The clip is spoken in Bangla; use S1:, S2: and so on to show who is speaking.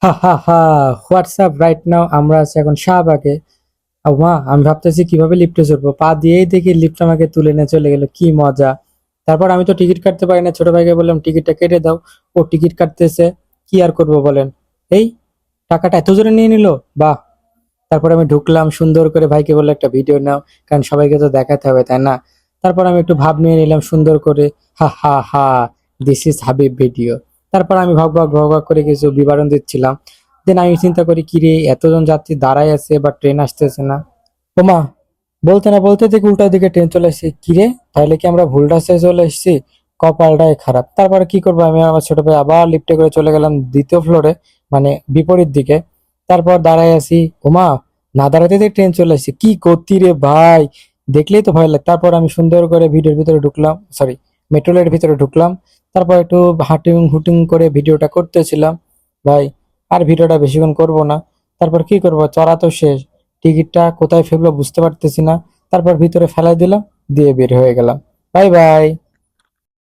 S1: হা হা হা। হোয়াটসঅ্যাপ রাইট নাও, আমরা আছি এখন শাহবাগে। মা, আমি ভাবতেছি কিভাবে লিফটে চড়বো, পা দিয়েই দেখি লিফট আমাকে তুলে নিয়ে চলে গেল, কি মজা। তারপর আমি তো টিকিট কাটতে পারি না, ছোট ভাইকে বললাম টিকিটটা কেটে দাও। ও টিকিট কাটতেছে, কি আর করবো বলেন। এই, টাকাটা এত জোরে নিয়ে নিল, বাহ। তারপর আমি ঢুকলাম, সুন্দর করে ভাইকে বললো একটা ভিডিও নাও, কারণ সবাইকে তো দেখাতে হবে, তাই না? তারপর আমি একটু ভাব নিয়ে নিলাম সুন্দর করে। হা হা হা, দিস ইজ হাবিব ভিডিও। তারপর আমি ভগ ভগ করে কিছু বিবরণ দিচ্ছিলাম। দেন আমি চিন্তা করি, কি রে, এতজন যাত্রী দাঁড়ায় আছে বা ট্রেন আসতেছে না। ওমা, বলতে না বলতে দেখি উল্টা দিকে ট্রেন চলে এসেছি। কি রে, তাহলে কি আমরা ভুল রাস্তায় চলে এসেছি? কপালটাই খারাপ। তারপরে কি করবো, আমি আর আমার ছোট ভাই আবার লিফটে করে চলে গেলাম দ্বিতীয় ফ্লোরে, মানে বিপরীত দিকে। তারপর দাঁড়ায় আছি। ওমা, না দাঁড়াতে দেখি ট্রেন চলে এসেছে, কি করতি রে ভাই, দেখলেই তো ভয় লাগে। তারপর আমি সুন্দর করে ভিডিওর ভিতরে ঢুকলাম, সরি, মেট্রো রেলের ভিতরে ঢুকলাম। তারপর একটু হাঁটিং হুটিং করে ভিডিওটা করতেছিলাম ভাই। আর ভিডিওটা বেশিক্ষণ করব না। তারপর কি করব, চড়া তো শেষ, টিকিটটা কোথায় ফেলবো বুঝতে পারতেছি না। তারপর ভিতরে ফেলাই দিলাম, দিয়ে বের হয়ে গেলাম। Bye bye.